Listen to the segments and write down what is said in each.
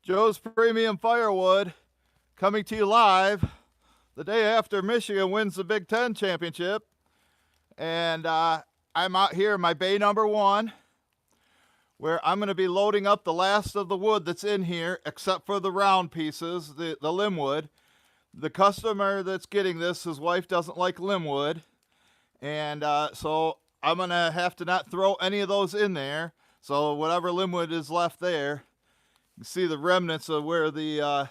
Joe's Premium Firewood coming to you live the day after Michigan wins the Big Ten championship. And I'm out here in my bay number 1, where I'm going to be loading up the last of the wood that's in here, except for the round pieces, the limb wood. The customer that's getting this, his wife doesn't like limb wood. And so I'm going to have to not throw any of those in there. So whatever limb wood is left there, you see the remnants of where the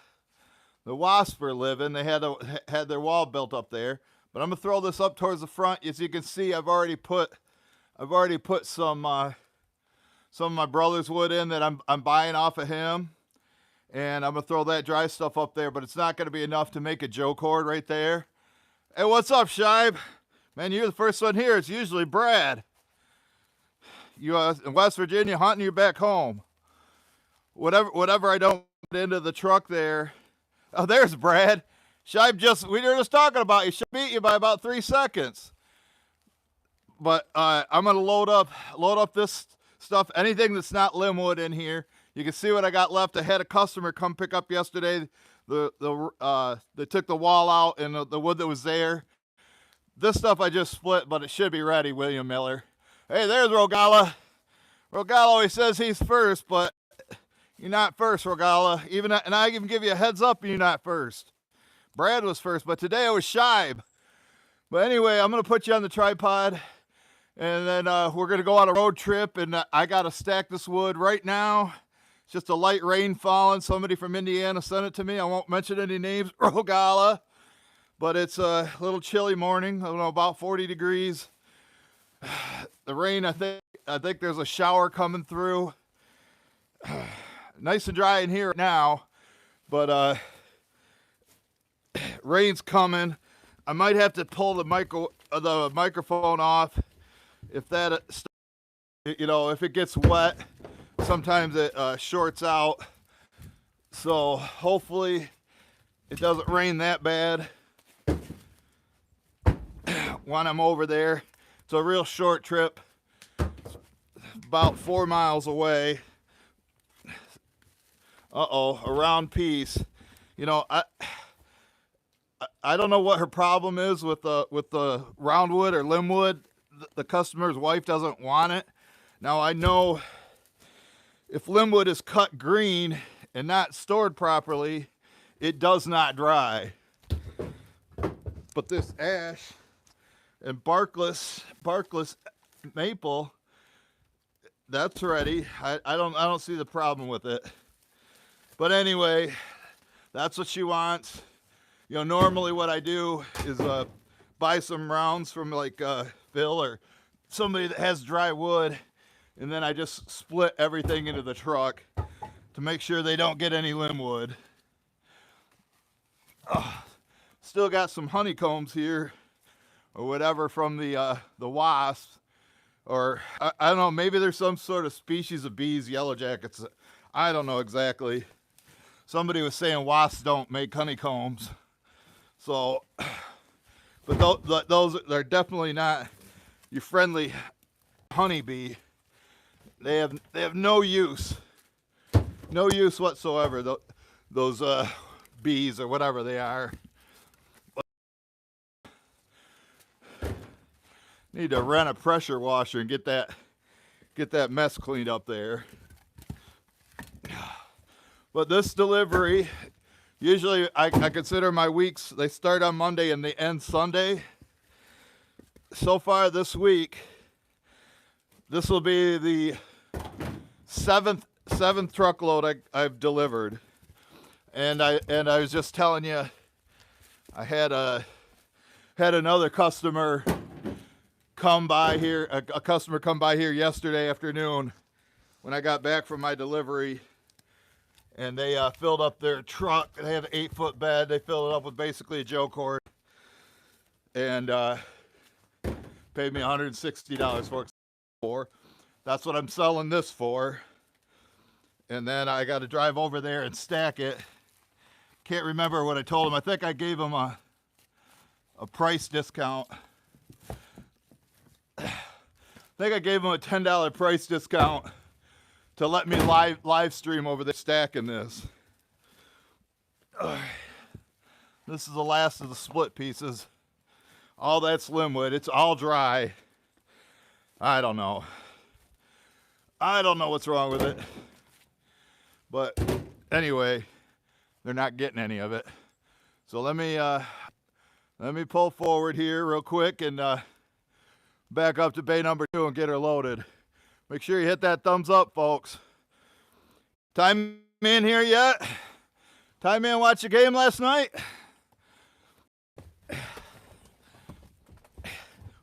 wasps were living. They had their wall built up there. But I'm gonna throw this up towards the front. As you can see, I've already put some of my brother's wood in that I'm buying off of him, and I'm gonna throw that dry stuff up there. But it's not gonna be enough to make a Joe cord right there. Hey, what's up, Shibe? Man, you're the first one here. It's usually Brad. You in West Virginia hunting, you're back home. Whatever I don't get into the truck there. Oh, there's Brad. Shibe we were just talking about you. She beat you by about 3 seconds. But I'm gonna load up this stuff. Anything that's not limb wood in here. You can see what I got left. I had a customer come pick up yesterday. They took the wall out and the wood that was there. This stuff I just split, but it should be ready, William Miller. Hey, there's Rogala. Rogala always says he's first, but you're not first, Rogala. And I even give you a heads up, you're not first. Brad was first, but today it was Shibe. But anyway, I'm going to put you on the tripod, and then we're going to go on a road trip, and I got to stack this wood right now. It's just a light rain falling. Somebody from Indiana sent it to me. I won't mention any names, Rogala. But it's a little chilly morning. I don't know, about 40 degrees. The rain, I think there's a shower coming through. Nice and dry in here now, but rain's coming. I might have to pull the microphone off if if it gets wet. Sometimes it shorts out. So hopefully it doesn't rain that bad when I'm over there. It's a real short trip, about 4 miles away. A round piece. You know, I don't know what her problem is with the round wood or limb wood. The customer's wife doesn't want it. Now I know if limb wood is cut green and not stored properly, it does not dry. But this ash and barkless maple, that's ready. I don't see the problem with it. But anyway, that's what she wants. You know, normally what I do is buy some rounds from like Phil or somebody that has dry wood, and then I just split everything into the truck to make sure they don't get any limb wood. Still got some honeycombs here or whatever from the wasps, or I don't know, maybe there's some sort of species of bees, yellow jackets. I don't know exactly. Somebody was saying wasps don't make honeycombs. So, but those are definitely not your friendly honeybee. They have no use whatsoever. Those bees or whatever they are. Need to rent a pressure washer and get that mess cleaned up there. But this delivery, usually I consider my weeks, they start on Monday and they end Sunday. So far this week, this will be the seventh truckload I've delivered. And I was just telling you, I had another customer come by here, a customer come by here yesterday afternoon when I got back from my delivery. And they filled up their truck. They have an 8-foot bed. They filled it up with basically a Joe cord. And paid me $160 for it. That's what I'm selling this for. And then I got to drive over there and stack it. Can't remember what I told him. I think I gave him a price discount. I think I gave him a $10 price discount to let me live stream over there stacking this. This is the last of the split pieces. All that's limbwood. It's all dry. I don't know. I don't know what's wrong with it. But anyway, they're not getting any of it. So let me pull forward here real quick and back up to bay number 2 and get her loaded. Make sure you hit that thumbs up, folks. Time in here yet? Time in, watch the game last night?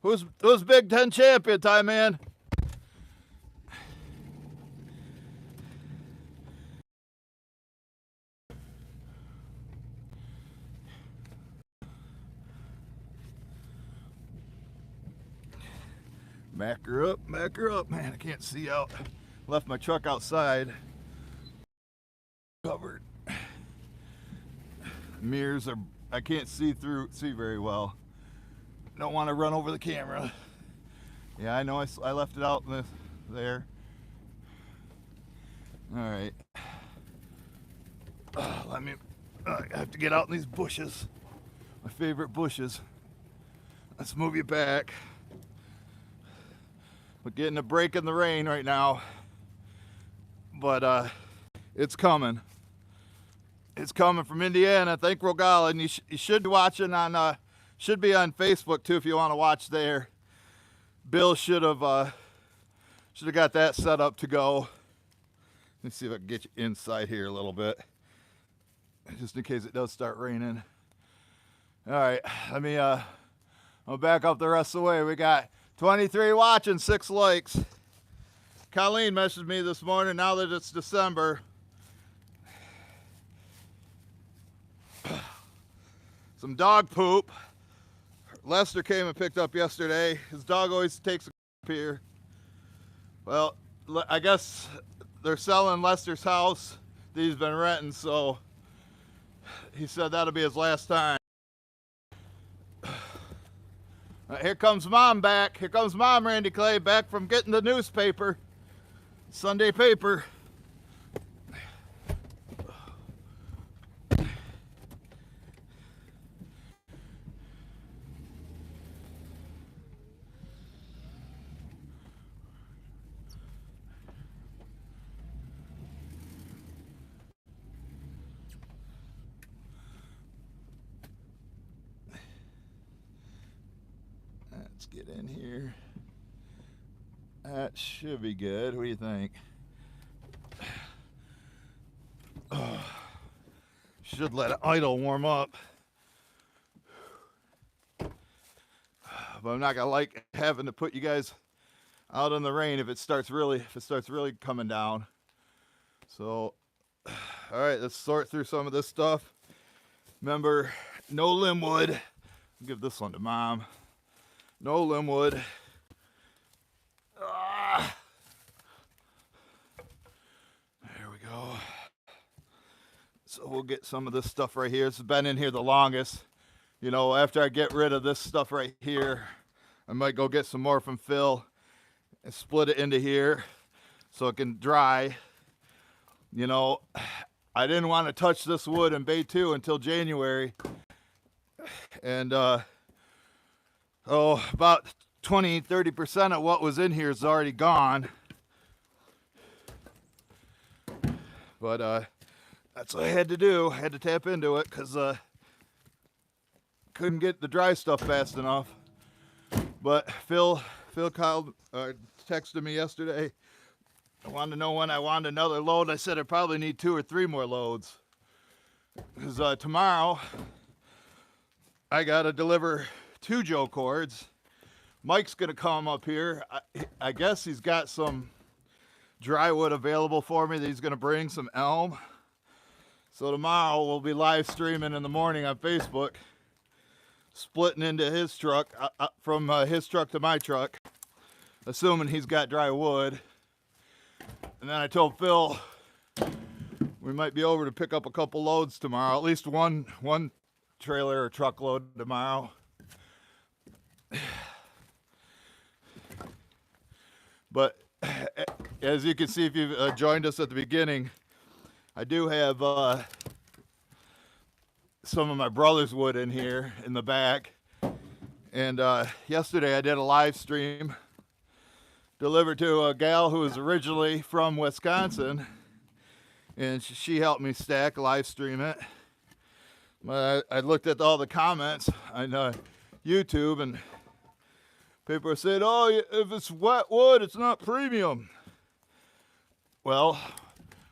Who's Big Ten champion, Time in? Back her up, man. I can't see out. Left my truck outside. Covered. Mirrors are, I can't see very well. Don't want to run over the camera. Yeah, I know I left it out there. All right. I have to get out in these bushes. My favorite bushes. Let's move you back. We're getting a break in the rain right now, but it's coming. It's coming from Indiana. Thank Rogala, and you should be watching on should be on Facebook too if you want to watch there. Bill should have got that set up to go. Let me see if I can get you inside here a little bit, just in case it does start raining. All right, I'll back up the rest of the way. We got 23 watching, 6 likes. Colleen messaged me this morning, now that it's December. Some dog poop. Lester came and picked up yesterday. His dog always takes a here. Well, I guess they're selling Lester's house that he's been renting, so he said that'll be his last time. Here comes Mom back. Here comes Mom, Randy Clay, back from getting the newspaper. Sunday paper. Let's get in here. That should be good. What do you think? Oh, should let it idle warm up. But I'm not gonna like having to put you guys out in the rain if it starts really coming down. So, all right, let's sort through some of this stuff. Remember, no limbwood. I'll give this one to Mom. No limbwood. There we go. So we'll get some of this stuff right here. This has been in here the longest. You know, after I get rid of this stuff right here, I might go get some more from Phil and split it into here so it can dry. You know, I didn't want to touch this wood in Bay 2 until January. And, about 20-30% of what was in here is already gone. But that's what I had to do. I had to tap into it because couldn't get the dry stuff fast enough. But Phil called, texted me yesterday. I wanted to know when I wanted another load. I said I probably need 2 or 3 more loads. Because tomorrow I got to deliver 2 Joe cords. Mike's going to come up here. I guess he's got some dry wood available for me that he's going to bring, some elm. So tomorrow we'll be live streaming in the morning on Facebook, splitting into his truck, from his truck to my truck, assuming he's got dry wood. And then I told Phil we might be over to pick up a couple loads tomorrow, at least one trailer or truckload tomorrow. But as you can see, if you've joined us at the beginning, I do have some of my brother's wood in here in the back. And yesterday I did a live stream, delivered to a gal who was originally from Wisconsin, and she helped me stack, live stream it. But I looked at all the comments on YouTube, and people are saying, oh, if it's wet wood, it's not premium. Well,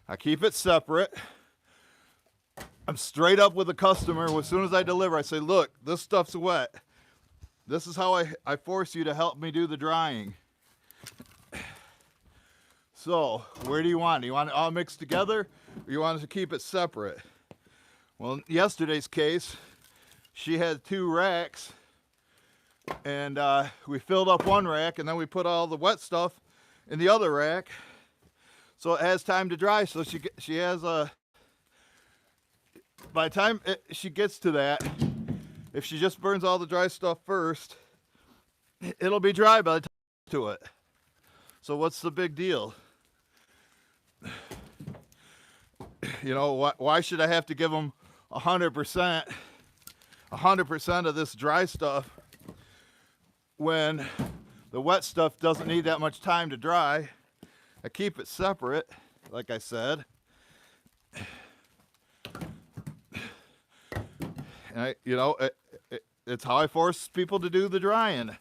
I keep it separate. I'm straight up with the customer. As soon as I deliver, I say, look, this stuff's wet. This is how I force you to help me do the drying. So, where do you want it? Do you want it all mixed together, or you want to keep it separate? Well, in yesterday's case, she had 2 racks, and we filled up one rack, and then we put all the wet stuff in the other rack, so it has time to dry. So she has a. By the time she gets to that, if she just burns all the dry stuff first, it'll be dry by the time to it. So what's the big deal? You know, why should I have to give them 100% of this dry stuff when the wet stuff doesn't need that much time to dry? I keep it separate, like I said. And it's how I force people to do the drying.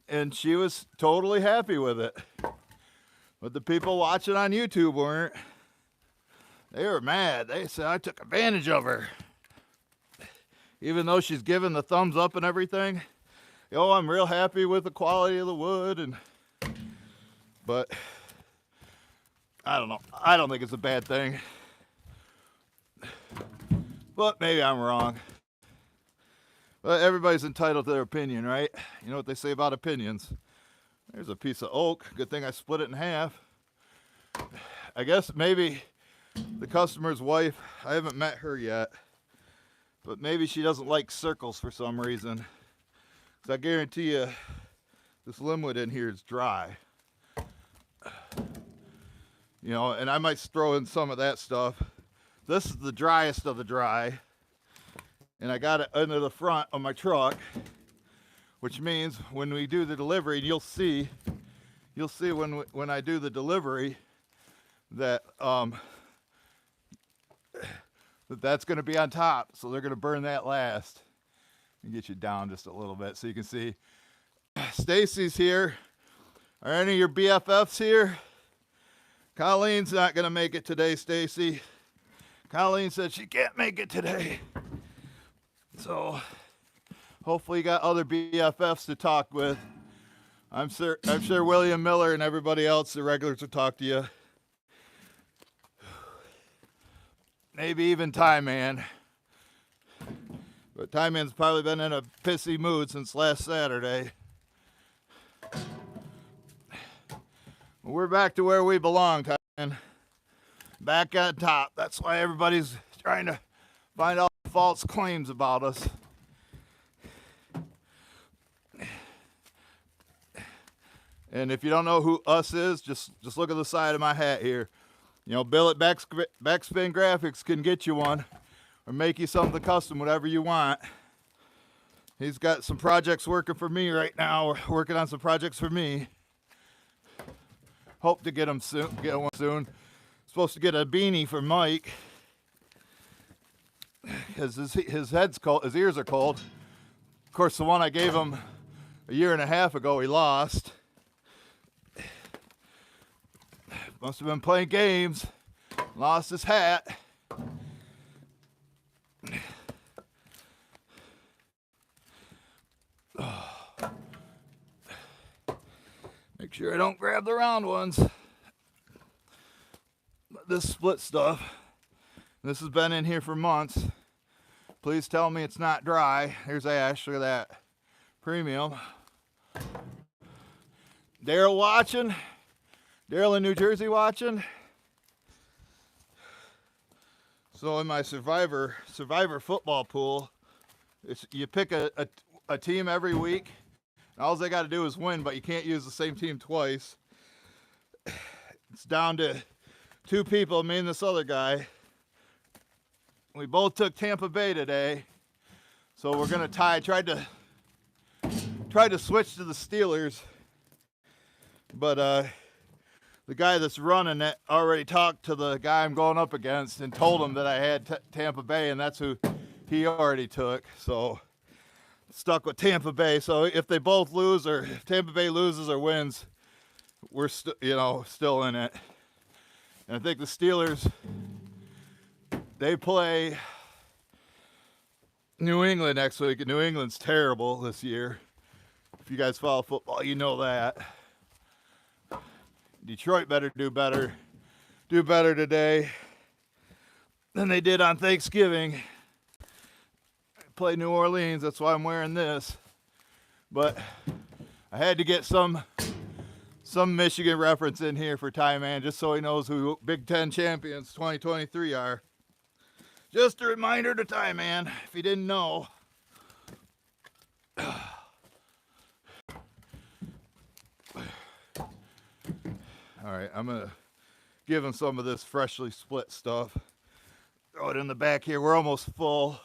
And she was totally happy with it. But the people watching on YouTube weren't. They were mad. They said I took advantage of her. Even though she's giving the thumbs up and everything. Oh, I'm real happy with the quality of the wood. But I don't know. I don't think it's a bad thing. But maybe I'm wrong. But everybody's entitled to their opinion, right? You know what they say about opinions. There's a piece of oak. Good thing I split it in half. I guess maybe the customer's wife, I haven't met her yet, but maybe she doesn't like circles for some reason. 'Cause I guarantee you, this limbwood in here is dry. You know, and I might throw in some of that stuff. This is the driest of the dry. And I got it under the front of my truck, which means when we do the delivery, you'll see when I do the delivery that that's going to be on top. So they're going to burn that last. And get you down just a little bit so you can see. Stacy's here. Are any of your BFFs here? Colleen's not going to make it today, Stacy. Colleen said she can't make it today. So hopefully you got other BFFs to talk with. I'm sure William Miller and everybody else, the regulars, will talk to you. Maybe even Tie Man. But Tie Man's probably been in a pissy mood since last Saturday. We're back to where we belong, Tie Man. Back on top. That's why everybody's trying to find out false claims about us. And if you don't know who us is, just look at the side of my hat here. You know, Bill at Backspin Graphics can get you one or make you something custom, whatever you want. He's got some projects working for me right now. We're working on some projects for me. Hope to get them soon. Get one soon. Supposed to get a beanie for Mike because his head's cold, his ears are cold. Of course, the one I gave him a year and a half ago, he lost. Must have been playing games. Lost his hat. Make sure I don't grab the round ones. But this split stuff, this has been in here for months. Please tell me it's not dry. Here's Ash, look at that. Premium. Daryl watching. Daryl in New Jersey watching. So in my survivor football pool, you pick a team every week. And all they got to do is win, but you can't use the same team twice. It's down to 2 people, me and this other guy. We both took Tampa Bay today, so we're gonna tried to switch to the Steelers, but the guy that's running it already talked to the guy I'm going up against and told him that I had Tampa Bay, and that's who he already took. So stuck with Tampa Bay. So if they both lose, or if Tampa Bay loses or wins, we're still in it. And I think the Steelers, they play New England next week, and New England's terrible this year. If you guys follow football, you know that. Detroit better do better today than they did on Thanksgiving. Play New Orleans, that's why I'm wearing this. But I had to get some Michigan reference in here for Ty Man, just so he knows who Big Ten champions 2023 are. Just a reminder to Ty Man, if he didn't know. All right, I'm gonna give him some of this freshly split stuff. Throw it in the back here. We're almost full.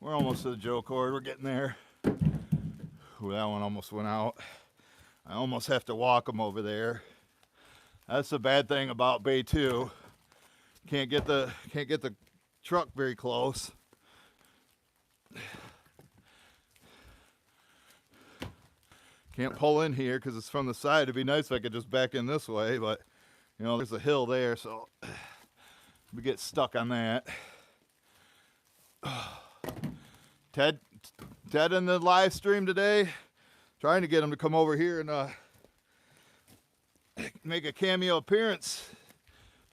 We're almost to the Joe cord. We're getting there. Ooh, that one almost went out. I almost have to walk him over there. That's the bad thing about Bay 2. Can't get the truck very close. Can't pull in here because it's from the side. It'd be nice if I could just back in this way, but you know, there's a hill there, so we get stuck on that. Ted in the live stream today, trying to get him to come over here and make a cameo appearance.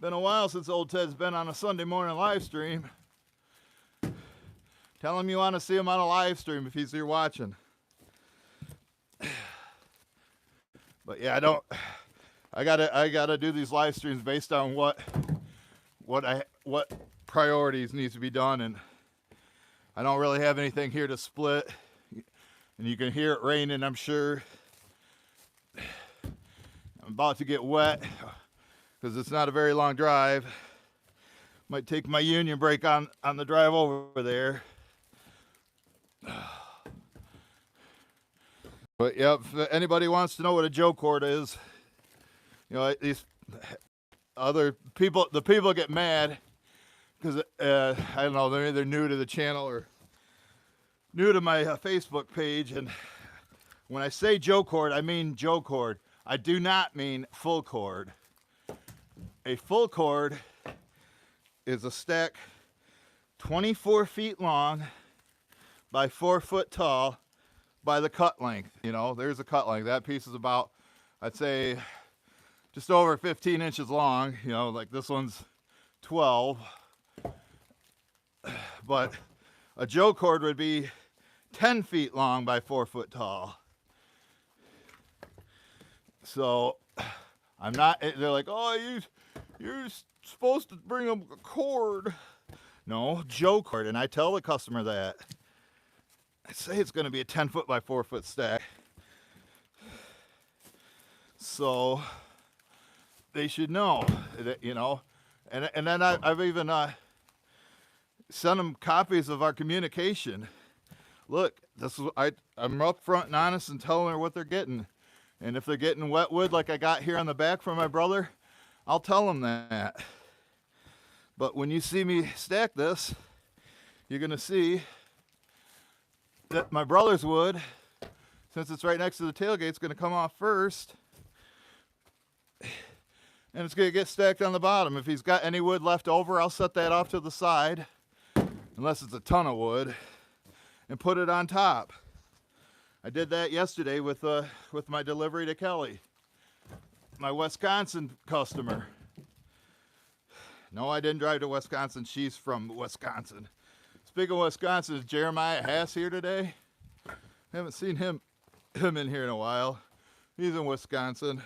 Been a while since old Ted's been on a Sunday morning live stream. Tell him you want to see him on a live stream if he's here watching. But yeah, I gotta do these live streams based on what priorities needs to be done, and I don't really have anything here to split. And you can hear it raining, I'm sure. I'm about to get wet because it's not a very long drive. Might take my union break on the drive over there. But yep, if anybody wants to know what a Joe cord is, you know, these other people, the people get mad because I don't know, they're either new to the channel or new to my Facebook page. And when I say Joe cord, I mean Joe cord. I do not mean full cord. A full cord is a stack 24 feet long by 4 foot tall by the cut length. You know, there's a cut length. That piece is about, I'd say, just over 15 inches long. You know, like this one's 12. But a Joe cord would be 10 feet long by 4 foot tall. So I'm not, they're like, oh, you're supposed to bring them a cord. No, Joe cord. And I tell the customer that. I say it's going to be a 10 foot by 4 foot stack. So they should know that, you know, and then I've even sent them copies of our communication. Look, this is, I'm up front and honest and telling her what they're getting. And if they're getting wet wood like I got here on the back from my brother, I'll tell them that. But when you see me stack this, you're going to see that my brother's wood, since it's right next to the tailgate, is going to come off first. And it's going to get stacked on the bottom. If he's got any wood left over, I'll set that off to the side, unless it's a ton of wood, and put it on top. I did that yesterday with my delivery to Kelly, my Wisconsin customer. No, I didn't drive to Wisconsin. She's from Wisconsin. Speaking of Wisconsin, is Jeremiah Hass here today? Haven't seen him in here in a while. He's in Wisconsin.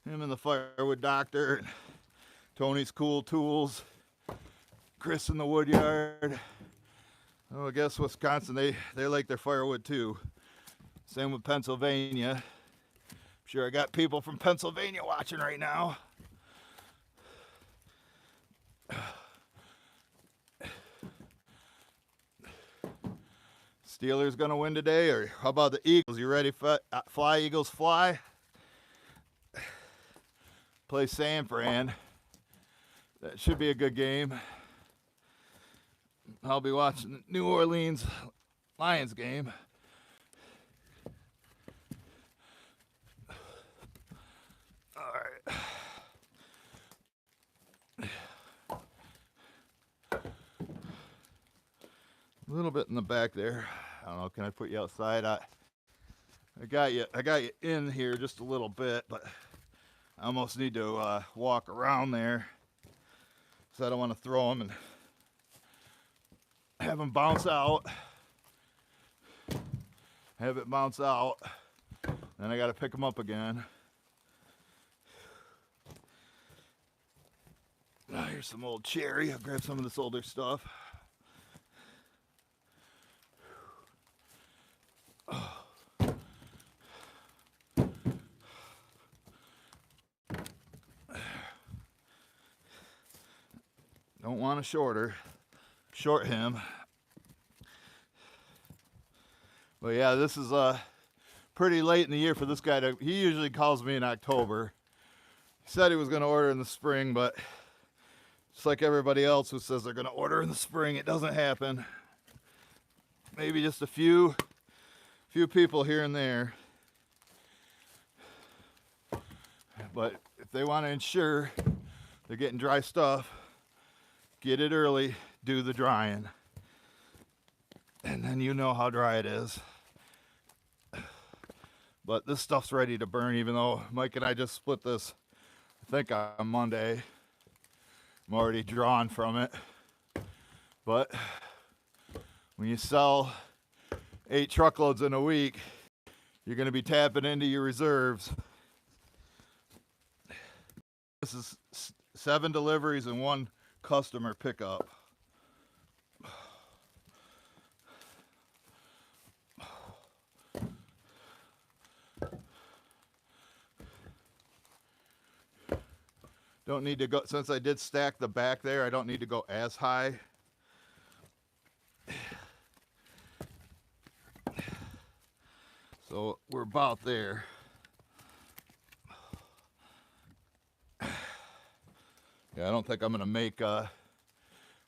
Him and the Firewood Doctor, and Tony's Cool Tools, Chris in the Woodyard. Oh, I guess Wisconsin, they like their firewood too. Same with Pennsylvania. I'm sure I got people from Pennsylvania watching right now. Steelers gonna win today, or how about the Eagles? You ready? Fly, Eagles, fly. Play San Fran. That should be a good game. I'll be watching the New Orleans Lions game. All right. A little bit in the back there. I don't know. Can I put you outside? I got you. I got you in here just a little bit, but I almost need to walk around there, so I don't want to throw them and have them bounce out. Have it bounce out, then I got to pick them up again. Oh, here's some old cherry. I'll grab some of this older stuff. Don't want a short him. But yeah, this is pretty late in the year for this guy he usually calls me in October. He said he was going to order in the spring, but just like everybody else who says they're going to order in the spring, it doesn't happen. Maybe just a few people here and there. But if they want to ensure they're getting dry stuff, get it early, do the drying. And then you know how dry it is. But this stuff's ready to burn, even though Mike and I just split this, I think, on Monday. I'm already drawn from it. But when you sell 8 truckloads in a week, you're going to be tapping into your reserves. This is 7 deliveries and 1 customer pickup. Don't need to go, since I did stack the back there, I don't need to go as high. So we're about there. Yeah, I don't think I'm gonna make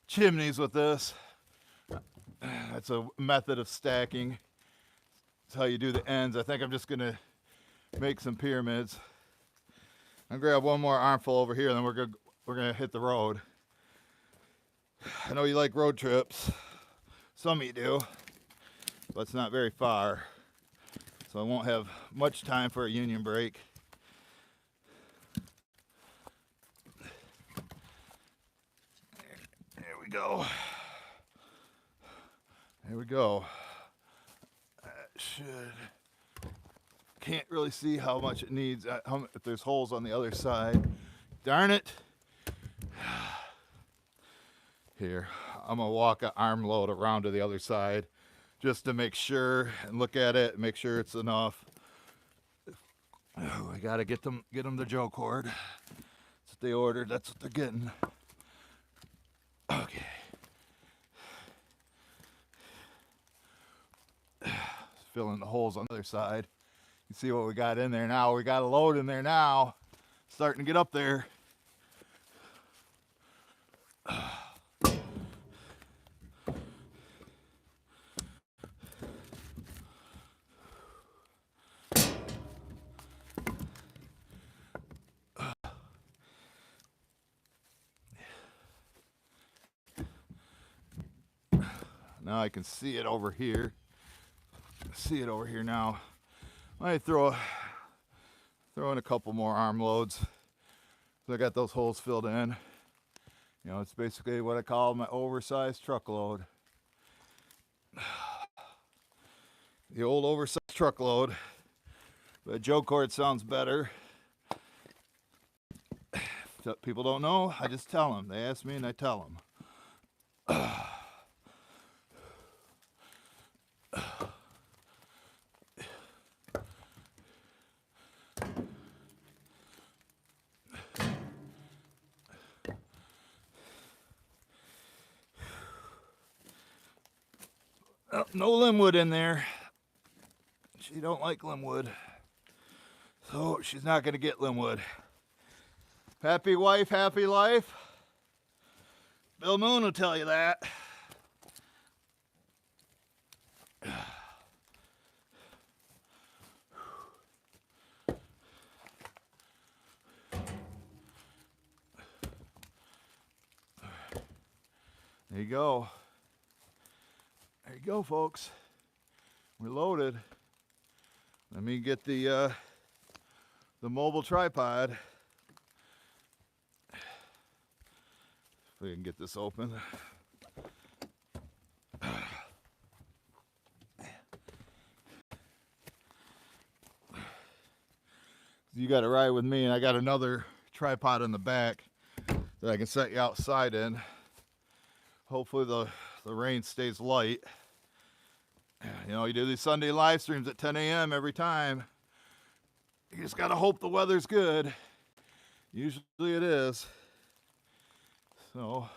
chimneys with this. That's a method of stacking. That's how you do the ends. I think I'm just gonna make some pyramids. I'll grab one more armful over here, and then we're gonna hit the road. I know you like road trips. Some of you do, but it's not very far, so I won't have much time for a union break. There we go. There we go. That should. Can't really see how much it needs, if there's holes on the other side. Darn it. Here, I'm gonna walk an arm load around to the other side just to make sure and look at it and make sure it's enough. Oh, I gotta get them the Joe cord. That's what they ordered, that's what they're getting. Okay. Fill in the holes on the other side. You see what we got in there now. We got a load in there now. Starting to get up there. Now I can see it over here. See it over here now. I might throw in a couple more arm loads. So I got those holes filled in. You know, it's basically what I call my oversized truckload. The old oversized truckload. But Joe cord sounds better. If people don't know, I just tell them. They ask me and I tell them. Oh, no Linwood in there. She don't like Linwood. So she's not going to get Linwood. Happy wife, happy life. Bill Moon will tell you that. There you go. There you go, folks. We're loaded. Let me get the mobile tripod. If we can get this open. You got to ride with me, and I got another tripod in the back that I can set you outside in. Hopefully the rain stays light. You know, you do these Sunday live streams at 10 a.m. every time. You just got to hope the weather's good. Usually it is. So,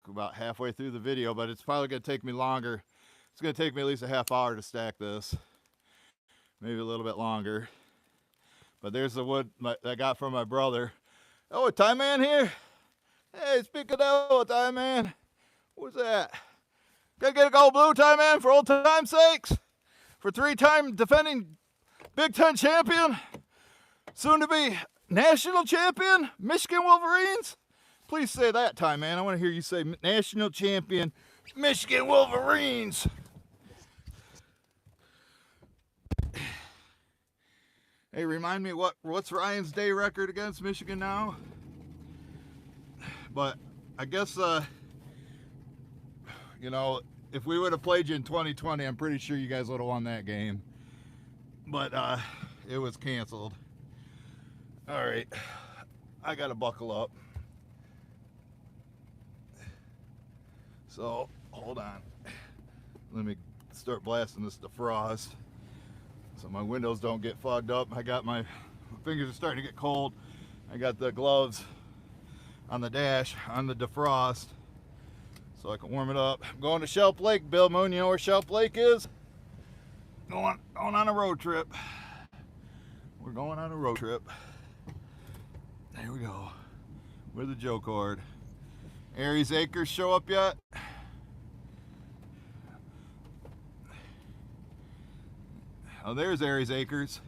about halfway through the video, but it's probably going to take me longer. It's going to take me at least a half hour to stack this. Maybe a little bit longer. But there's the wood I got from my brother. Oh, a Thai man here? Hey, speak of that, Thai man. What's that? Gotta get a gold blue, Thai man, for old time's sakes. For 3-time defending Big Ten champion. Soon to be national champion, Michigan Wolverines. Please say that, Thai man. I want to hear you say national champion, Michigan Wolverines. Hey, remind me what's Ryan's day record against Michigan now? But I guess, you know, if we would have played you in 2020, I'm pretty sure you guys would have won that game. But it was canceled. All right, I got to buckle up. So, hold on. Let me start blasting this defrost so my windows don't get fogged up. My fingers are starting to get cold. I got the gloves on the dash, on the defrost, so I can warm it up. I'm going to Shelp Lake, Bill Moon. You know where Shelp Lake is? Going on a road trip. We're going on a road trip. There we go. With the Joe cord. Aries Acres show up yet? Oh, there's Aries Acres.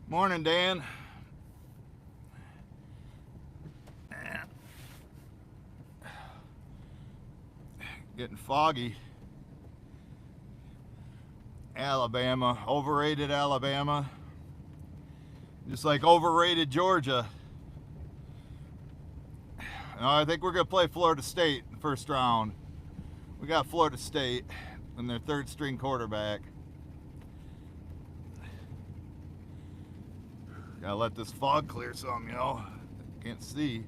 Morning, Dan. Getting foggy. Alabama, overrated Alabama. Just like overrated Georgia. I think we're going to play Florida State in the first round. We got Florida State and their third string quarterback. Gotta let this fog clear some, you know. Can't see.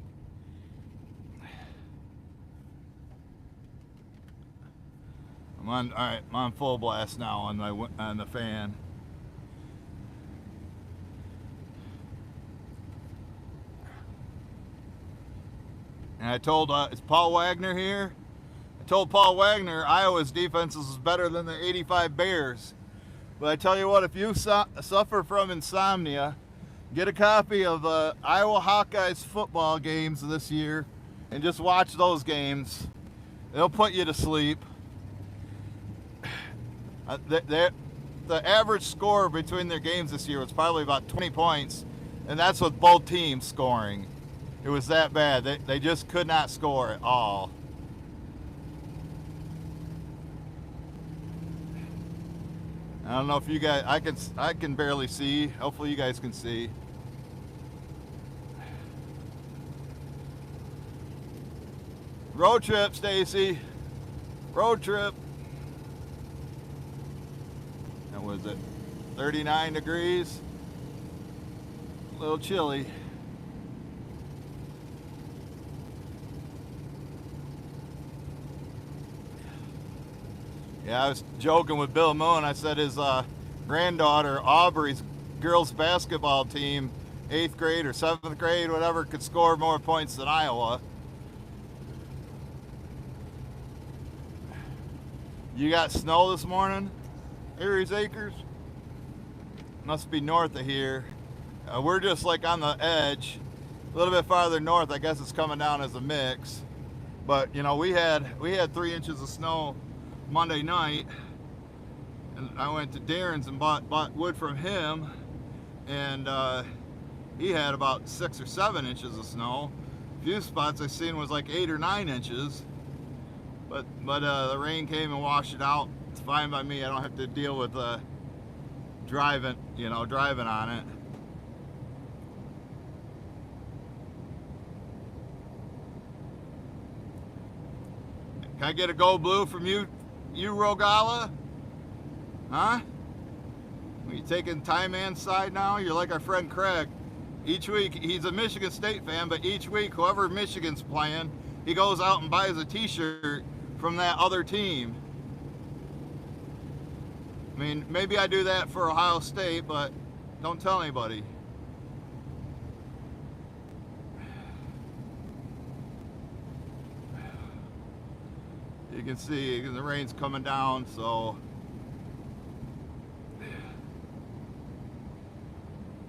All right, I'm on full blast now on the fan. And I told, is Paul Wagner here? I told Paul Wagner Iowa's defense is better than the 85 Bears. But I tell you what, if you suffer from insomnia, get a copy of the Iowa Hawkeyes football games this year and just watch those games. They'll put you to sleep. The average score between their games this year was probably about 20 points, and that's with both teams scoring. It was that bad. They just could not score at all. I don't know if you guys, I can barely see. Hopefully you guys can see. Road trip, Stacy. Road trip. And was it 39 degrees? A little chilly. Yeah, I was joking with Bill Moon. I said his granddaughter, Aubrey's girls basketball team, 8th grade or 7th grade, whatever, could score more points than Iowa. You got snow this morning, Aries Acres? Must be north of here. We're just like on the edge, a little bit farther north. I guess it's coming down as a mix. But you know, we had 3 inches of snow Monday night, and I went to Darren's and bought wood from him, and he had about 6 or 7 inches of snow. A few spots I seen was like 8 or 9 inches. But the rain came and washed it out. It's fine by me. I don't have to deal with driving on it. Can I get a go blue from you Rogala? Huh? Are you taking Tie Man's side now? You're like our friend Craig. Each week, he's a Michigan State fan, but each week, whoever Michigan's playing, he goes out and buys a t-shirt from that other team. I mean, maybe I do that for Ohio State, but don't tell anybody. You can see the rain's coming down, so.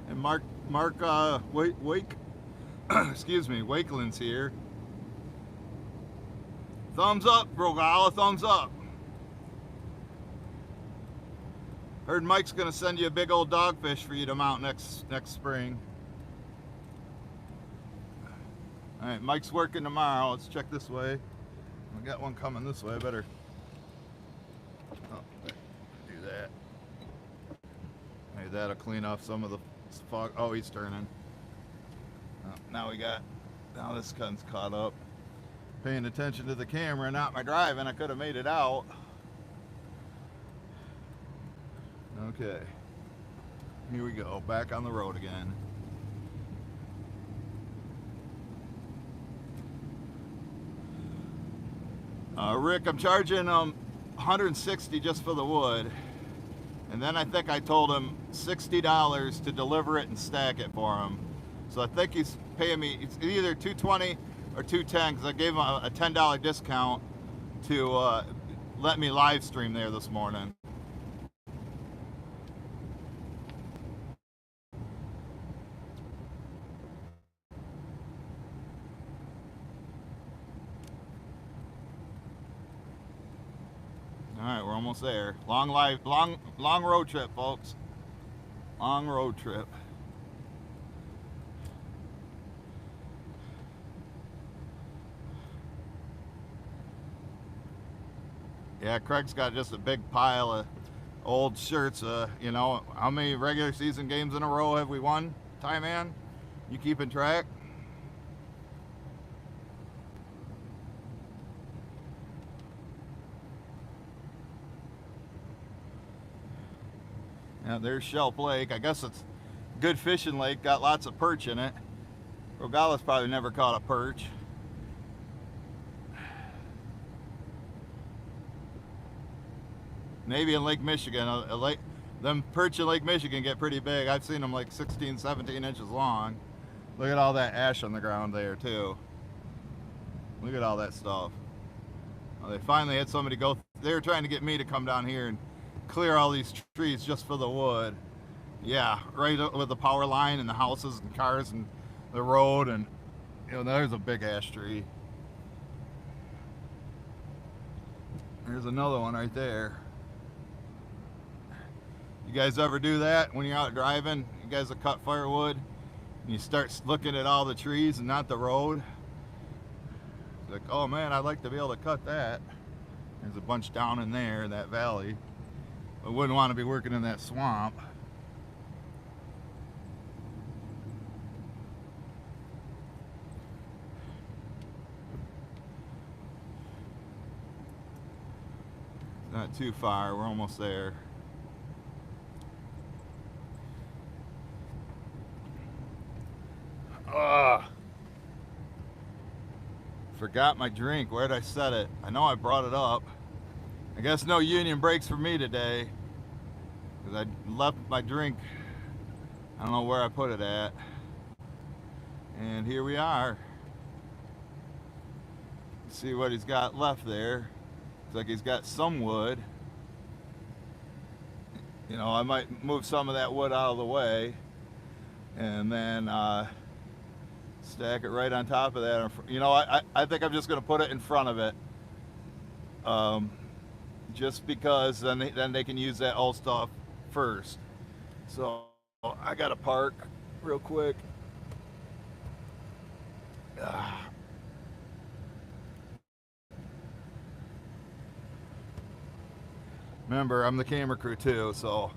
And Mark excuse me, Wakeland's here. Thumbs up, Rogala, thumbs up. Heard Mike's gonna send you a big old dogfish for you to mount next spring. All right, Mike's working tomorrow. Let's check this way. We got one coming this way. I better do that. Maybe that'll clean off some of the fog. Oh, he's turning. Oh, now this gun's caught up. Paying attention to the camera, not my driving. I could have made it out. Okay. Here we go. Back on the road again. Rick, I'm charging him $160 just for the wood. And then I think I told him $60 to deliver it and stack it for him. So I think he's paying me, it's either $220 or $210, because I gave him a $10 discount to let me live stream there this morning. All right, we're almost there. Long road trip, folks. Long road trip. Yeah, Craig's got just a big pile of old shirts. You know, how many regular season games in a row have we won, Tie Man? You keeping track? Yeah, there's Shelp Lake. I guess it's a good fishing lake. Got lots of perch in it. Rogala's probably never caught a perch. Maybe in Lake Michigan. Them perch in Lake Michigan get pretty big. I've seen them like 16, 17 inches long. Look at all that ash on the ground there too. Look at all that stuff. Well, they finally had somebody go. They were trying to get me to come down here and clear all these trees just for the wood. Yeah, right up with the power line and the houses and cars and the road, and you know, there's a big ash tree. There's another one right there. You guys ever do that when you're out driving? You guys have cut firewood and you start looking at all the trees and not the road. It's like, oh man, I'd like to be able to cut that. There's a bunch down in there in that valley. I wouldn't want to be working in that swamp. It's not too far, we're almost there. Forgot my drink. Where'd I set it? I know I brought it up. I guess no union breaks for me today, because I left my drink. I don't know where I put it at. And here we are. See what he's got left there. Looks like he's got some wood. You know, I might move some of that wood out of the way and then stack it right on top of that. You know, I think I'm just going to put it in front of it. Just because then they can use that old stuff first. So I got to park real quick. Remember, I'm the camera crew too, so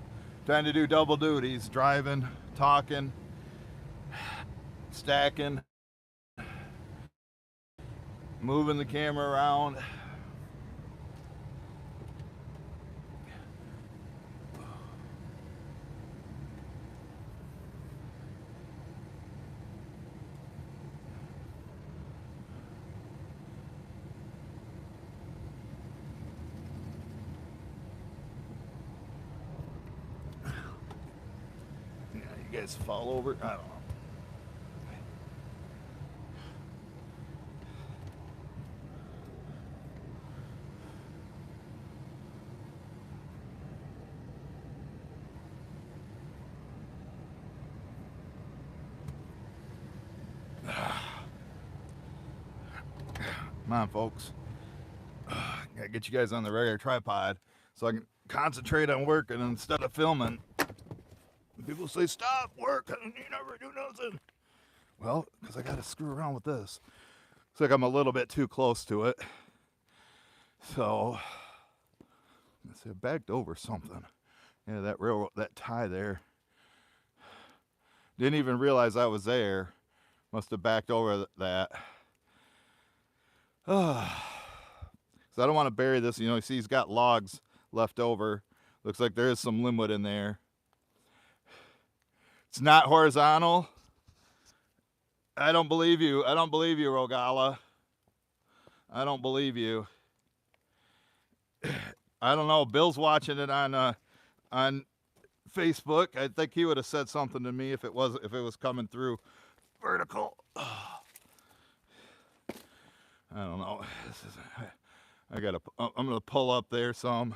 trying to do double duties, driving, talking, stacking, moving the camera around. Yeah, you guys fall over? I don't know. Come on, folks. Gotta get you guys on the regular tripod so I can concentrate on working instead of filming. People say, stop working, you never do nothing. Well, because I gotta screw around with this. Looks like I'm a little bit too close to it. So, let's see, I backed over something. Yeah, that tie there. Didn't even realize I was there. Must have backed over that. So I don't want to bury this. You know, you see he's got logs left over. Looks like there is some limwood in there. It's not horizontal. I don't believe you. I don't believe you, Rogala. I don't believe you. I don't know. Bill's watching it on Facebook. I think he would have said something to me if it was coming through vertical. I don't know. I'm gonna pull up there some.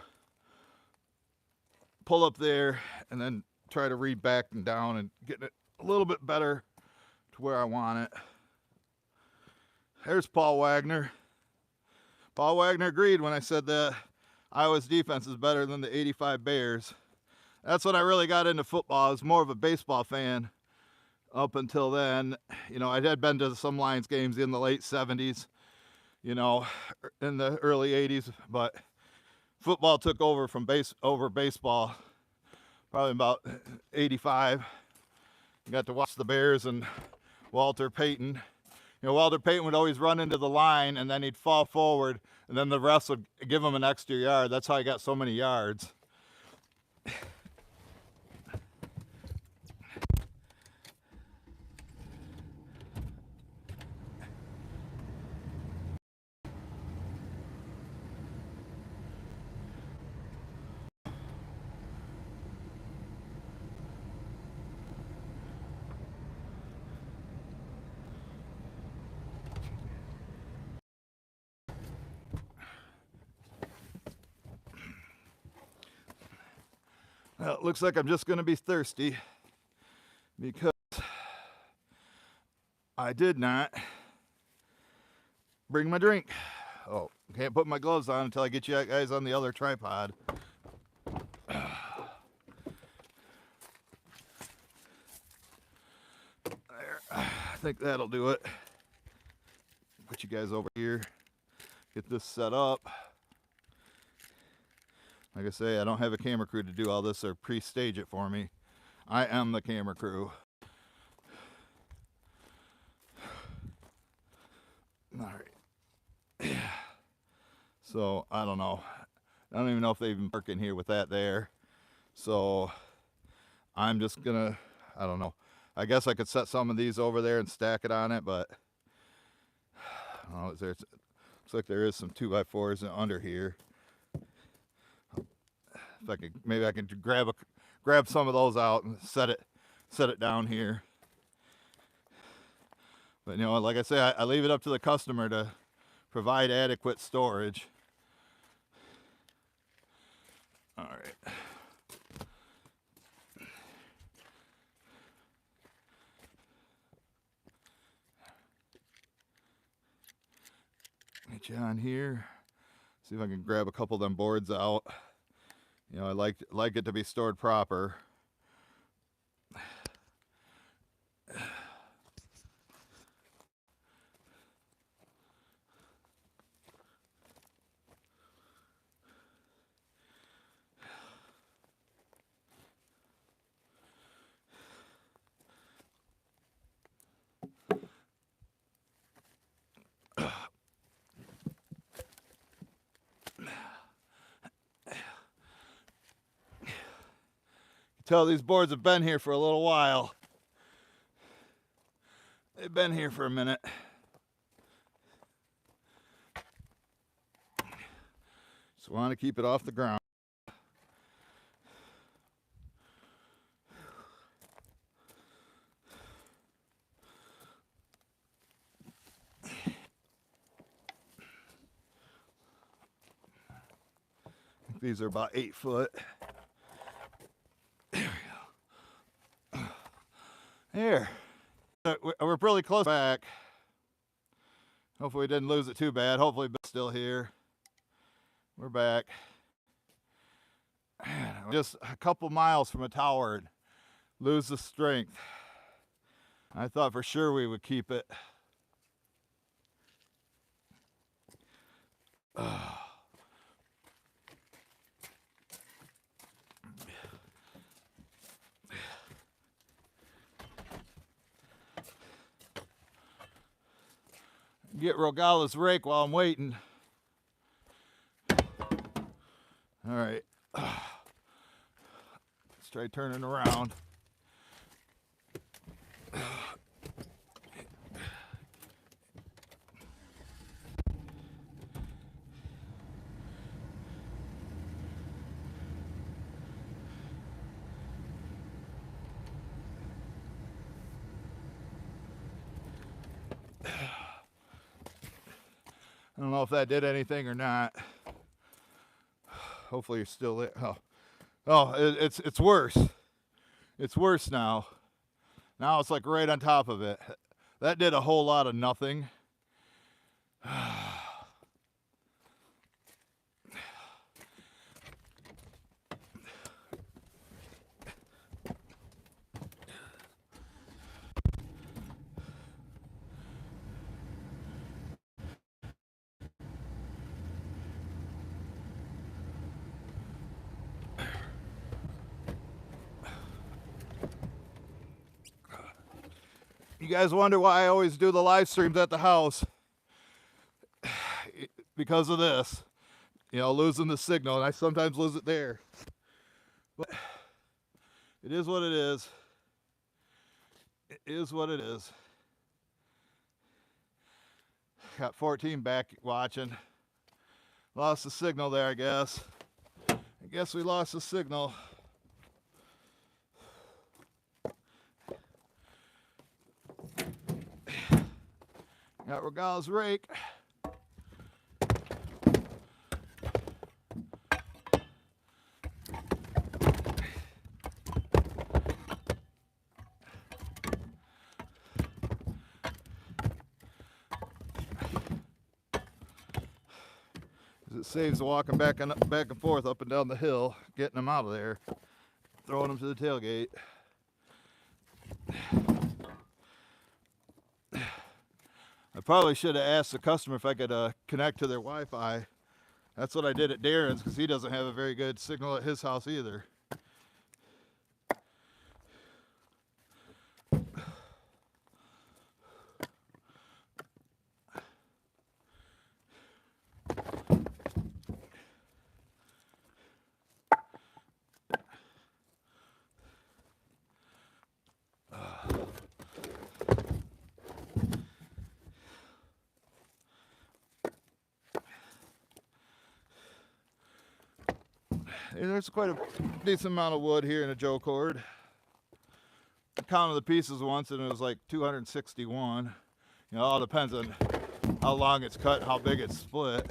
Pull up there and then try to read back and down and get it a little bit better to where I want it. There's Paul Wagner. Paul Wagner agreed when I said that Iowa's defense is better than the 85 Bears. That's when I really got into football. I was more of a baseball fan up until then. You know, I had been to some Lions games in the late 70s, you know, in the early 80s, but football took over from baseball probably about 85. Got to watch the Bears and Walter Payton. You know, Walter Payton would always run into the line and then he'd fall forward and then the refs would give him an extra yard. That's how he got so many yards. Well, it looks like I'm just going to be thirsty because I did not bring my drink. Oh, can't put my gloves on until I get you guys on the other tripod. There. I think that'll do it. Put you guys over here. Get this set up. Like I say, I don't have a camera crew to do all this or pre-stage it for me. I am the camera crew. All right. Yeah. So, I don't know. I don't even know if they even work in here with that there. So, I'm just gonna, I don't know. I guess I could set some of these over there and stack it on it, but I don't know, looks like there is some 2x4s under here. If I could, maybe I can grab some of those out and set it down here. But you know, like I say, I leave it up to the customer to provide adequate storage. All right. Get you on here. See if I can grab a couple of them boards out. You know, I like it to be stored proper. Tell these boards have been here for a little while. They've been here for a minute. Just want to keep it off the ground. These are about 8 foot. There we go. Here. We're really close back. Hopefully we didn't lose it too bad. Hopefully it's still here. We're back. Just a couple miles from a tower and lose the strength. I thought for sure we would keep it. Get Rogala's rake while I'm waiting. All right. Let's try turning around. I don't know if that did anything or not. Hopefully you're still there. It's worse. It's worse now. Now it's like right on top of it. That did a whole lot of nothing. You guys wonder why I always do the live streams at the house. Because of this. You know, losing the signal, and I sometimes lose it there. But it is what it is. It is what it is. Got 14 back watching. Lost the signal there, I guess. I guess we lost the signal. Got Regala's rake. It saves walking back and forth up and down the hill, getting them out of there, throwing them to the tailgate. I probably should have asked the customer if I could connect to their Wi-Fi. That's what I did at Darren's because he doesn't have a very good signal at his house either. There's quite a decent amount of wood here in a Joe cord. I counted the pieces once and it was like 261. You know, it all depends on how long it's cut, how big it's split.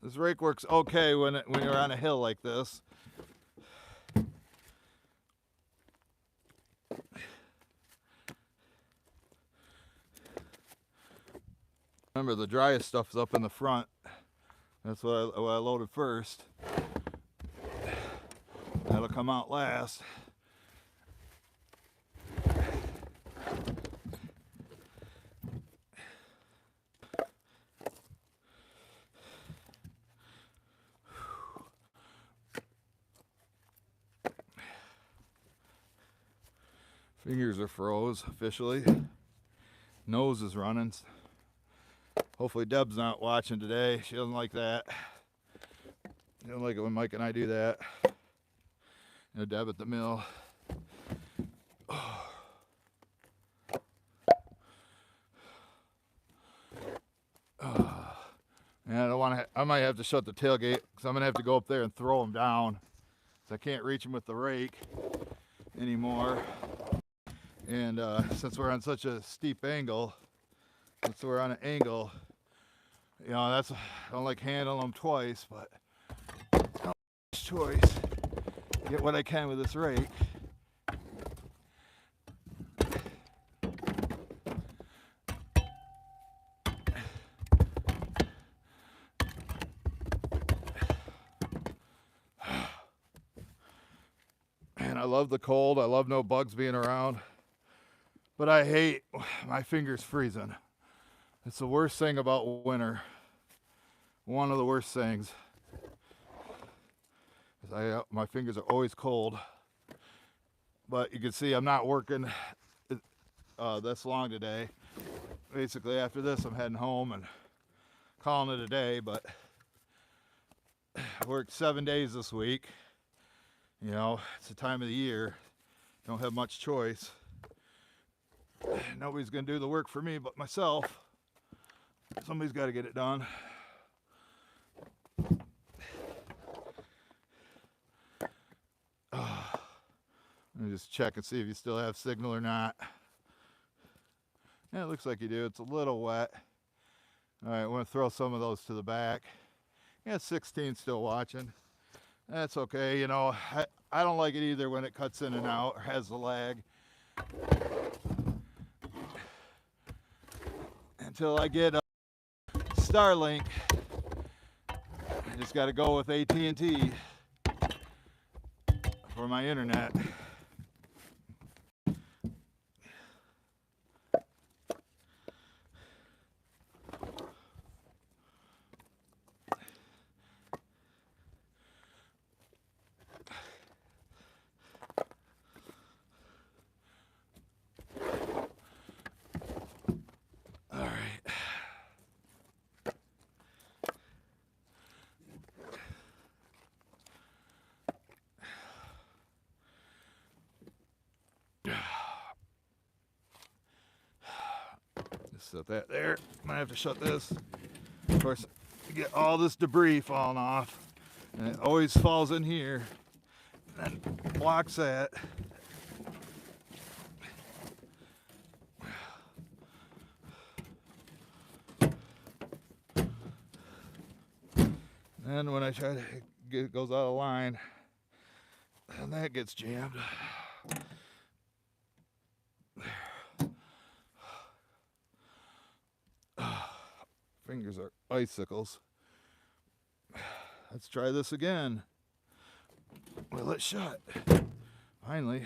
This rake works okay when you're on a hill like this. Remember, the driest stuff's up in the front. That's what I loaded first. That'll come out last. Fingers are froze officially. Nose is running. Hopefully Deb's not watching today. She doesn't like that. She doesn't like it when Mike and I do that. You know, Deb at the mill. And I don't want to. I might have to shut the tailgate because I'm gonna have to go up there and throw them down. So I can't reach them with the rake anymore. And since we're on such a steep angle, since we're on an angle, you know, I don't like handling them twice, but no choice. Get what I can with this rake. And I love the cold. I love no bugs being around. But I hate my fingers freezing. It's the worst thing about winter. One of the worst things. My fingers are always cold. But you can see I'm not working this long today. Basically after this I'm heading home and calling it a day, but I worked 7 days this week. You know, it's the time of the year. Don't have much choice. Nobody's gonna do the work for me but myself. Somebody's got to get it done. Let me just check and see if you still have signal or not. Yeah, it looks like you do. It's a little wet. All right, I'm gonna throw some of those to the back. Yeah, 16 still watching. That's okay. You know, I don't like it either when it cuts in and out or has the lag. Until I get Starlink, I just got to go with AT&T for my internet. Set that there. Might have to shut this. Of course, you get all this debris falling off, and it always falls in here and then blocks that. And when I try to get it goes out of line, and that gets jammed. Fingers are icicles. Let's try this again. Will it shut? Finally.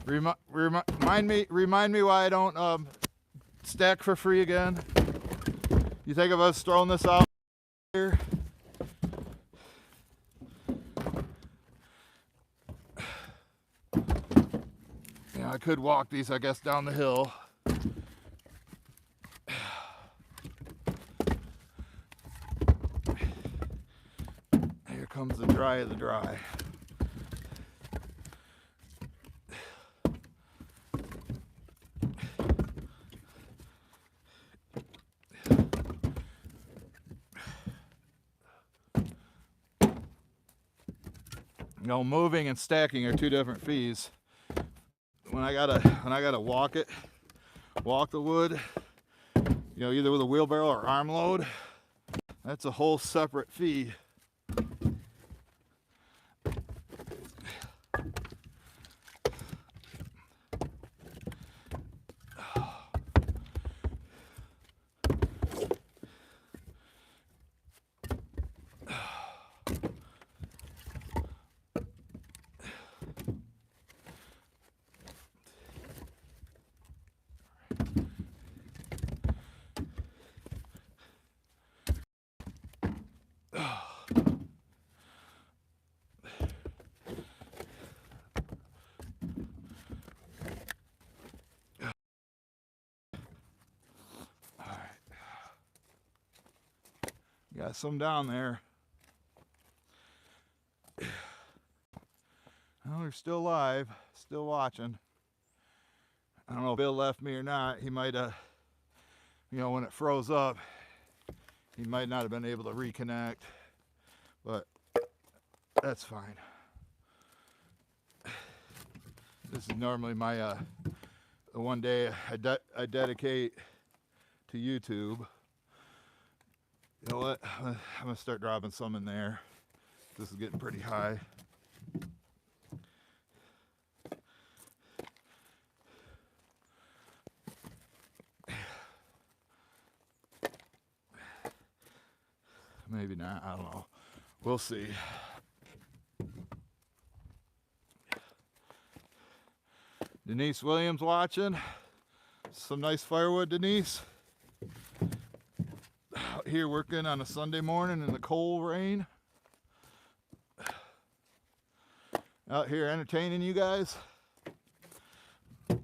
Remind me why I don't stack for free again. You think of us throwing this out here? Yeah, I could walk these, I guess, down the hill. Here comes the dry of the dry. You know, moving and stacking are two different fees. When I gotta walk the wood, you know, either with a wheelbarrow or arm load, that's a whole separate fee. Got some down there. Well, they're still alive, still watching. I don't know if Bill left me or not. He might have, you know, when it froze up, he might not have been able to reconnect, but that's fine. This is normally my the one day I dedicate to YouTube. You know what? I'm gonna start dropping some in there. This is getting pretty high. Maybe not, I don't know. We'll see. Denise Williams watching. Some nice firewood, Denise. Out here working on a Sunday morning in the cold rain. Out here entertaining you guys. I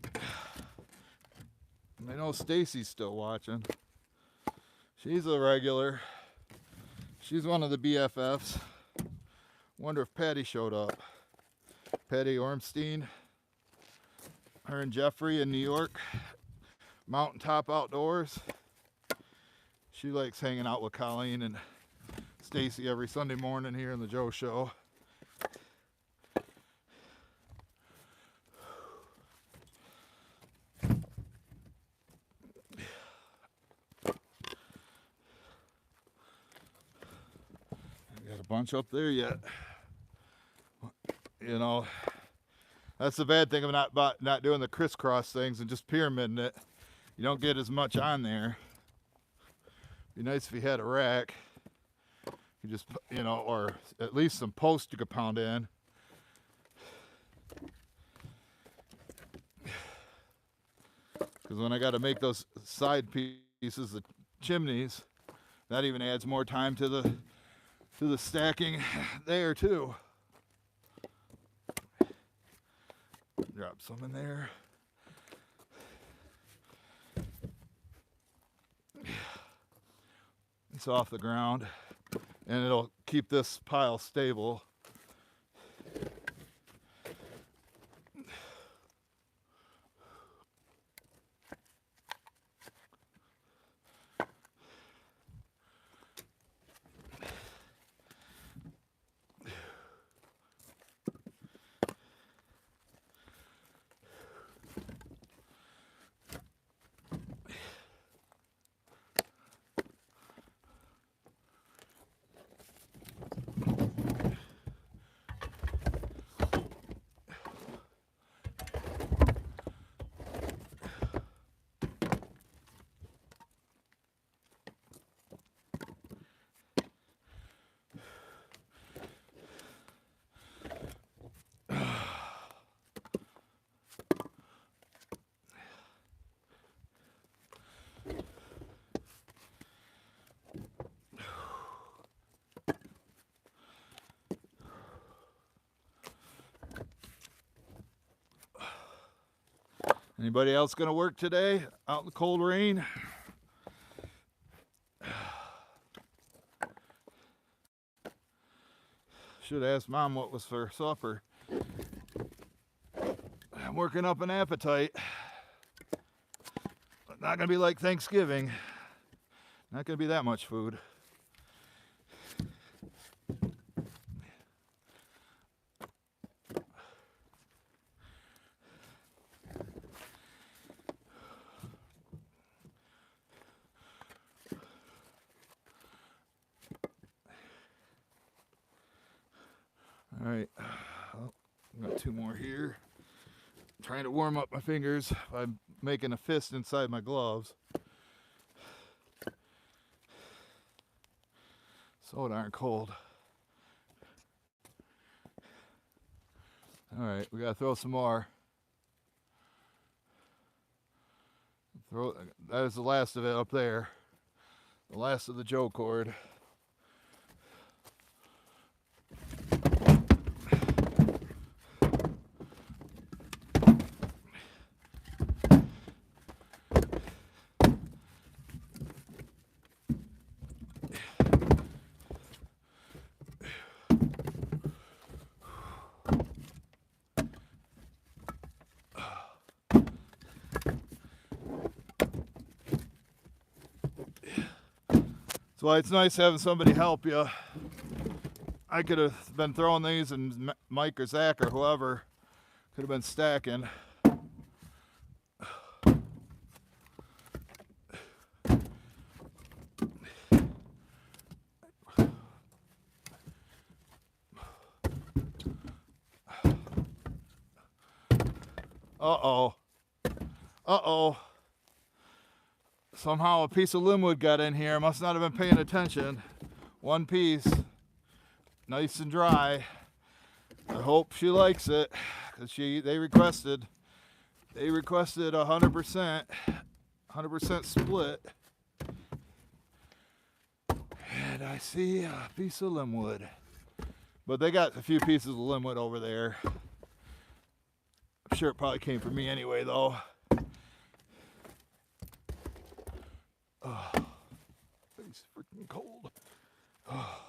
know Stacy's still watching. She's a regular. She's one of the BFFs. Wonder if Patty showed up. Patty Ormstein. Her and Jeffrey in New York. Mountaintop Outdoors. She likes hanging out with Colleen and Stacy every Sunday morning here in the Joe Show. Got a bunch up there yet. You know, that's the bad thing of not doing the crisscross things and just pyramiding it. You don't get as much on there. Be nice if you had a rack. You just, you know, or at least some posts you could pound in. Because when I got to make those side pieces, the chimneys, that even adds more time to the stacking there too. Drop some in there. It's off the ground, and it'll keep this pile stable. Anybody else gonna work today out in the cold rain? Should ask Mom what was for supper. I'm working up an appetite. Not gonna be like Thanksgiving. Not gonna be that much food. All right, oh, I've got 2 more here. I'm trying to warm up my fingers by making a fist inside my gloves. So darn cold. All right, we gotta throw some more. That is the last of it up there. The last of the Joe cord. That's why it's nice having somebody help you. I could have been throwing these, and Mike or Zach or whoever could have been stacking. Uh-oh. Uh-oh. Somehow a piece of linwood got in here. Must not have been paying attention. One piece. Nice and dry. I hope she likes it, because they requested 100% split. And I see a piece of linwood. But they got a few pieces of linwood over there. I'm sure it probably came from me anyway, though. Oh, it's freaking cold. Oh.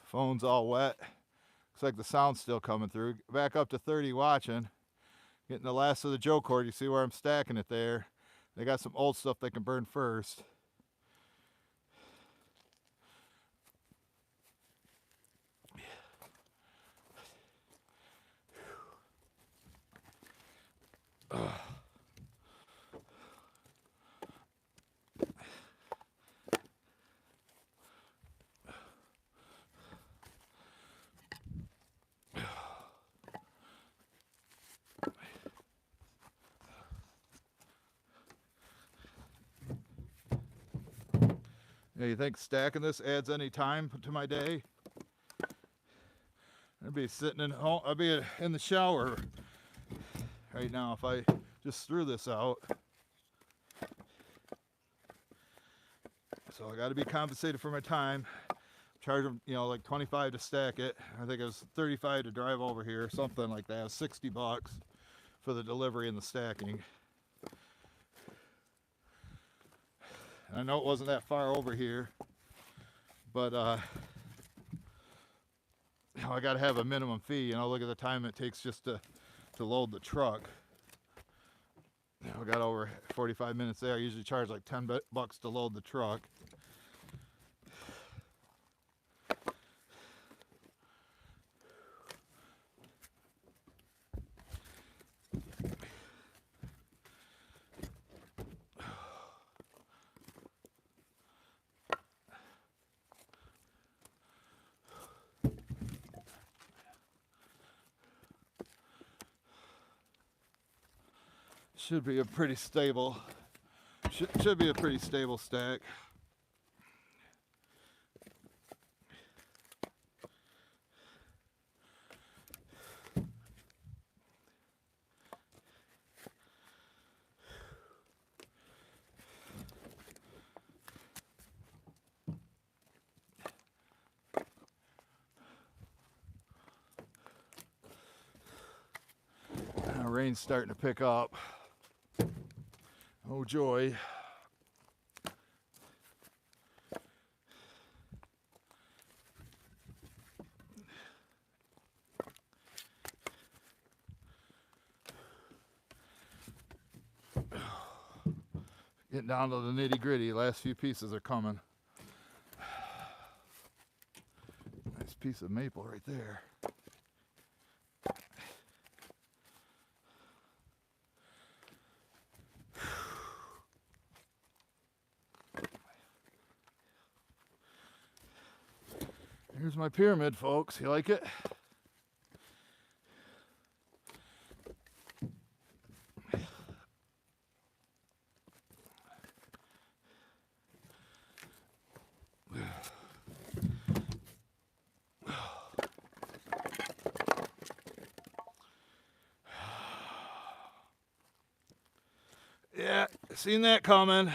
Phone's all wet. Looks like the sound's still coming through. Back up to 30 watching. Getting the last of the Joe cord. You see where I'm stacking it there. They got some old stuff they can burn first. Yeah, you think stacking this adds any time to my day? I'd be sitting in home. I'd be in the shower right now if I just threw this out. So I got to be compensated for my time. Charge them, like 25 to stack it. I think it was 35 to drive over here, something like that. $60 for the delivery and the stacking. I know it wasn't that far over here, but I got to have a minimum fee. Look at the time it takes just to load the truck. I got over 45 minutes there. I usually charge like $10 to load the truck. Should be a pretty stable. Should be a pretty stable stack. Rain's starting to pick up. Oh joy. Getting down to the nitty gritty. Last few pieces are coming. Nice piece of maple right there. Here's my pyramid, folks. You like it? Yeah, seen that coming.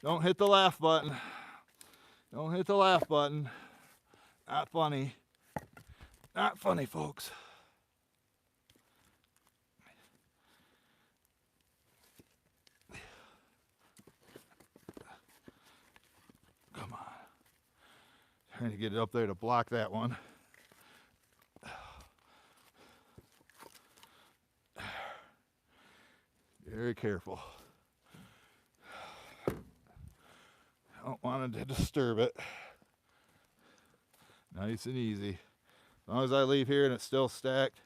Don't hit the laugh button. Don't hit the laugh button. Not funny. Not funny, folks. Come on. Trying to get it up there to block that one. Very careful. Don't want to disturb it. Nice and easy. As long as I leave here and it's still stacked,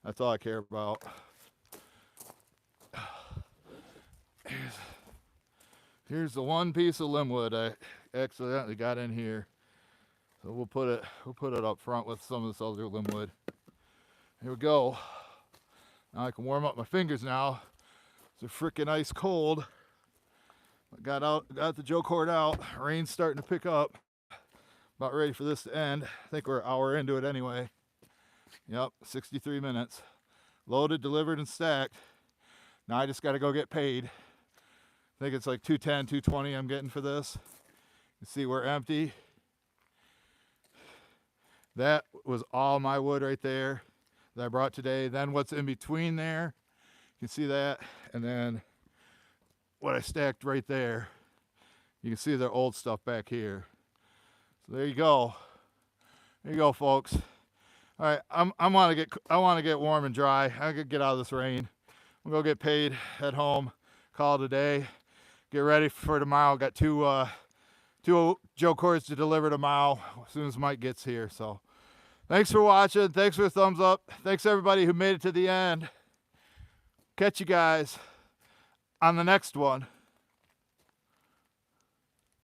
that's all I care about. Here's the one piece of limbwood I accidentally got in here. So we'll put it up front with some of this other limbwood. Here we go. Now I can warm up my fingers now. It's freaking ice cold. I got the Joe cord out. Rain's starting to pick up. About ready for this to end. I think we're an hour into it anyway. Yep, 63 minutes. Loaded, delivered, and stacked. Now I just got to go get paid. I think it's like $210, $220 I'm getting for this. You see we're empty. That was all my wood right there that I brought today. Then what's in between there, you can see that. And then what I stacked right there, you can see the old stuff back here. So there you go. There you go, folks. All right, I want to get warm and dry. I could get out of this rain. I'm gonna go get paid, head home, call it a day, get ready for tomorrow. Got two Joe cords to deliver tomorrow as soon as Mike gets here. So thanks for watching. Thanks for the thumbs up. Thanks everybody who made it to the end. Catch you guys on the next one.